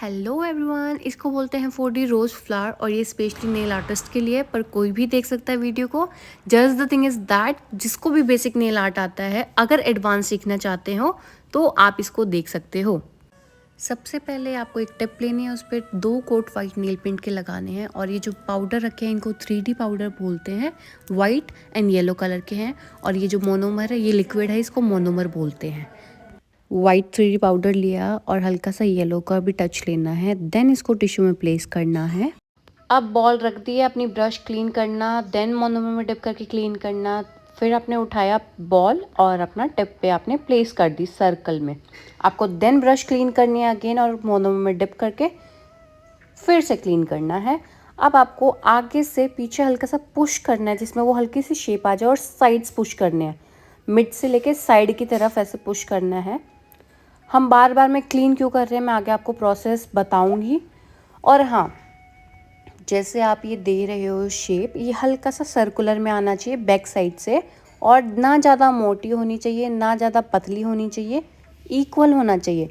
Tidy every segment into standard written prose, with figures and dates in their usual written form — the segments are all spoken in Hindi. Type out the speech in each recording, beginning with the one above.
हेलो एवरीवन, इसको बोलते हैं 4D रोज़ फ्लावर और ये स्पेशली नेल आर्टिस्ट के लिए, पर कोई भी देख सकता है वीडियो को। Just the thing is that जिसको भी बेसिक नेल आर्ट आता है, अगर एडवांस सीखना चाहते हो तो आप इसको देख सकते हो। सबसे पहले आपको एक टिप लेनी है, उस पर 2 कोट वाइट नेल पेंट के लगाने हैं और ये जो पाउडर रखे हैं इनको 3D पाउडर बोलते हैं। वाइट एंड येलो कलर के हैं और ये जो मोनोमर है, ये लिक्विड है, इसको मोनोमर बोलते हैं। वाइट 3D पाउडर लिया और हल्का सा येलो का भी टच लेना है, देन इसको टिश्यू में प्लेस करना है। अब बॉल रख दिया, अपनी ब्रश क्लीन करना, देन मोनोमर में डिप करके क्लीन करना। फिर आपने उठाया बॉल और अपना टिप पे आपने प्लेस कर दी सर्कल में। आपको देन ब्रश क्लीन करनी है अगेन और मोनोमर में डिप करके फिर से क्लीन करना है। अब आपको आगे से पीछे हल्का सा पुश करना है जिसमें वो हल्की सी शेप आ जाए और साइड्स पुश करने हैं, मिड से लेके साइड की तरफ ऐसे पुश करना है। हम बार बार में क्लीन क्यों कर रहे हैं, मैं आगे आपको प्रोसेस बताऊंगी। और हाँ, जैसे आप ये दे रहे हो शेप, ये हल्का सा सर्कुलर में आना चाहिए बैक साइड से, और ना ज़्यादा मोटी होनी चाहिए ना ज़्यादा पतली होनी चाहिए, इक्वल होना चाहिए।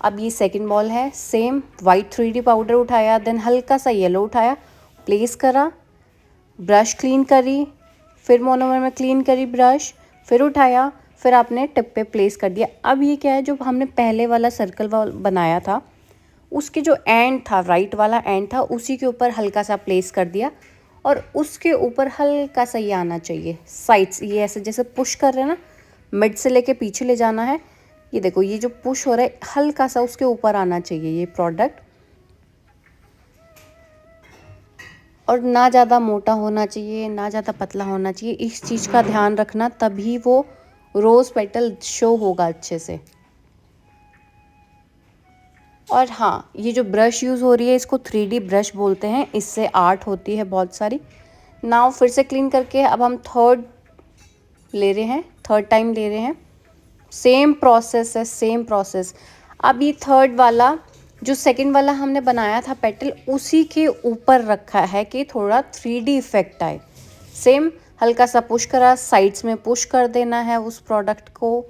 अब ये सेकंड बॉल है, सेम वाइट 3D पाउडर उठाया, देन हल्का सा येलो उठाया, प्लेस करा, ब्रश क्लीन करी, फिर मोनोमर में क्लीन करी ब्रश, फिर उठाया, फिर आपने टिप पे प्लेस कर दिया। अब ये क्या है, जो हमने पहले वाला सर्कल बनाया था उसके जो एंड था, राइट वाला एंड था, उसी के ऊपर हल्का सा प्लेस कर दिया और उसके ऊपर हल्का सा ये आना चाहिए साइड्स, ये ऐसे जैसे पुश कर रहे हैं ना, मिड से लेके पीछे ले जाना है। ये देखो, ये जो पुश हो रहा है हल्का सा उसके ऊपर आना चाहिए ये प्रोडक्ट, और ना ज़्यादा मोटा होना चाहिए ना ज़्यादा पतला होना चाहिए। इस चीज़ का ध्यान रखना, तभी वो रोज़ पेटल शो होगा अच्छे से। और हाँ, ये जो ब्रश यूज़ हो रही है इसको 3D ब्रश बोलते हैं, इससे आर्ट होती है बहुत सारी। नाउ फिर से क्लीन करके अब हम थर्ड टाइम ले रहे हैं। सेम प्रोसेस है, सेम प्रोसेस। अब ये थर्ड वाला, जो सेकंड वाला हमने बनाया था पेटल, उसी के ऊपर रखा है कि थोड़ा 3D इफेक्ट आए। सेम हल्का सा पुश करा, साइड्स में पुश कर देना है उस प्रोडक्ट को,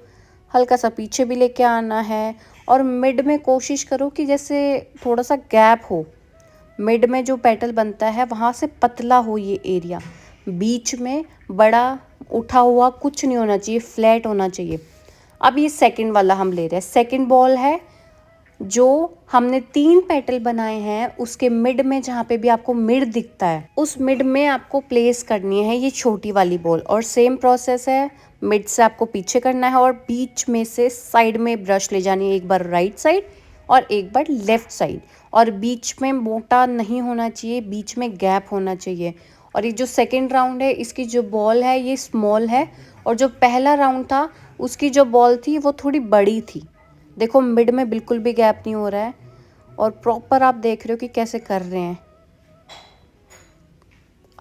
हल्का सा पीछे भी लेके आना है और मिड में कोशिश करो कि जैसे थोड़ा सा गैप हो, मिड में जो पेटल बनता है वहाँ से पतला हो ये एरिया, बीच में बड़ा उठा हुआ कुछ नहीं होना चाहिए, फ्लैट होना चाहिए। अब ये सेकंड वाला हम ले रहे हैं, सेकंड बॉल है, जो हमने 3 पेटल बनाए हैं उसके मिड में, जहाँ पे भी आपको मिड दिखता है उस मिड में आपको प्लेस करनी है ये छोटी वाली बॉल। और सेम प्रोसेस है, मिड से आपको पीछे करना है और बीच में से साइड में ब्रश ले जानी है, एक बार राइट साइड और एक बार लेफ्ट साइड, और बीच में मोटा नहीं होना चाहिए, बीच में गैप होना चाहिए। और ये जो सेकेंड राउंड है इसकी जो बॉल है ये स्मॉल है, और जो पहला राउंड था उसकी जो बॉल थी वो थोड़ी बड़ी थी। देखो, मिड में बिल्कुल भी गैप नहीं हो रहा है और प्रॉपर आप देख रहे हो कि कैसे कर रहे हैं।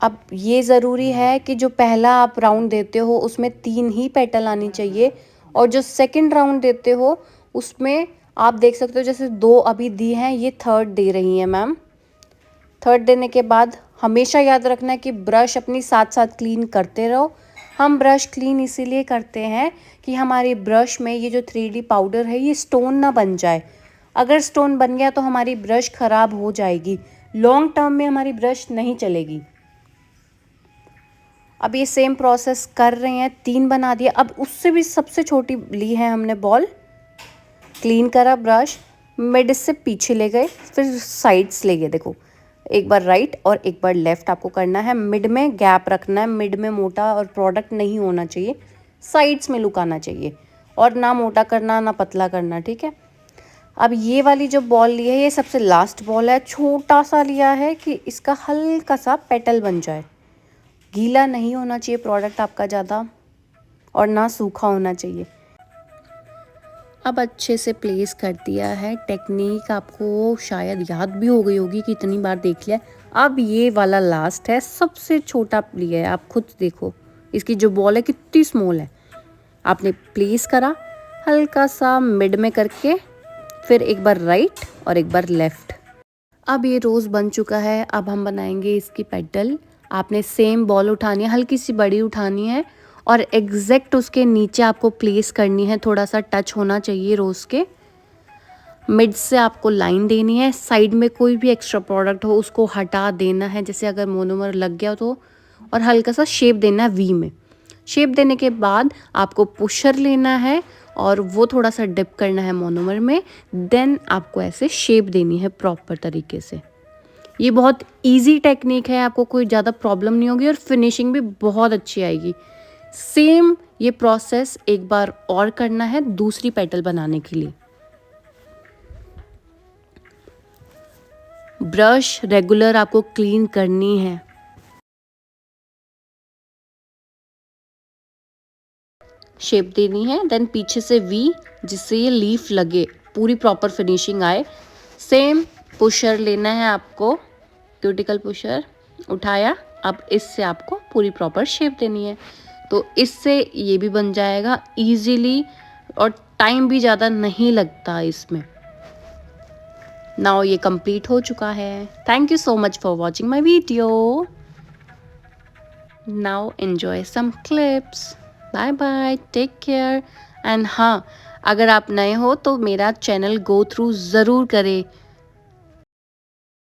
अब ये ज़रूरी है कि जो पहला आप राउंड देते हो उसमें 3 ही पेटल आनी चाहिए, और जो सेकंड राउंड देते हो उसमें आप देख सकते हो जैसे 2 अभी दी हैं, ये थर्ड दे रही हैं मैम। थर्ड देने के बाद हमेशा याद रखना है कि ब्रश अपनी साथ साथ क्लीन करते रहो। हम ब्रश क्लीन इसीलिए करते हैं कि हमारी ब्रश में ये जो 3D पाउडर है ये स्टोन ना बन जाए। अगर स्टोन बन गया तो हमारी ब्रश ख़राब हो जाएगी, लॉन्ग टर्म में हमारी ब्रश नहीं चलेगी। अब ये सेम प्रोसेस कर रहे हैं, 3 बना दिया। अब उससे भी सबसे छोटी ली है हमने बॉल, क्लीन करा ब्रश, मिड से पीछे ले गए, फिर साइड्स ले गए। देखो, एक बार राइट और एक बार लेफ्ट आपको करना है, मिड में गैप रखना है, मिड में मोटा और प्रोडक्ट नहीं होना चाहिए, साइड्स में लुक आना चाहिए, और ना मोटा करना ना पतला करना, ठीक है। अब ये वाली जो बॉल ली है ये सबसे लास्ट बॉल है, छोटा सा लिया है कि इसका हल्का सा पेटल बन जाए, गीला नहीं होना चाहिए प्रोडक्ट आपका ज़्यादा, और ना सूखा होना चाहिए। अब अच्छे से प्लेस कर दिया है, टेक्निक आपको शायद याद भी हो गई होगी कि इतनी बार देख लिया। अब ये वाला लास्ट है, सबसे छोटा लिया है, आप खुद देखो इसकी जो बॉल है कितनी स्मॉल है। आपने प्लेस करा हल्का सा मिड में करके, फिर एक बार राइट और एक बार लेफ्ट। अब ये रोज़ बन चुका है, अब हम बनाएंगे इसकी पेटल। आपने सेम बॉल उठानी है, हल्की सी बड़ी उठानी है और एग्जैक्ट उसके नीचे आपको प्लेस करनी है, थोड़ा सा टच होना चाहिए रोज़ के। मिड से आपको लाइन देनी है, साइड में कोई भी एक्स्ट्रा प्रोडक्ट हो उसको हटा देना है, जैसे अगर मोनोमर लग गया तो, और हल्का सा शेप देना है वी में। शेप देने के बाद आपको पुशर लेना है और वो थोड़ा सा डिप करना है मोनोमर में, देन आपको ऐसे शेप देनी है प्रॉपर तरीके से। ये बहुत इजी टेक्निक है, आपको कोई ज़्यादा प्रॉब्लम नहीं होगी और फिनिशिंग भी बहुत अच्छी आएगी। सेम ये प्रोसेस एक बार और करना है दूसरी पेटल बनाने के लिए। ब्रश रेगुलर आपको क्लीन करनी है। शेप देनी है, देन पीछे से वी, जिससे ये लीफ लगे, पूरी प्रॉपर फिनिशिंग आए। सेम पुशर लेना है आपको, क्यूटिकल पुशर उठाया, अब इससे आपको पूरी प्रॉपर शेप देनी है। तो इससे ये भी बन जाएगा इजीली और टाइम भी ज़्यादा नहीं लगता इसमें। नाउ ये कंप्लीट हो चुका है। Thank you so much for watching my video. Now enjoy some clips. Bye bye, take care. And हाँ, अगर आप नए हो तो मेरा चैनल गो थ्रू ज़रूर करें।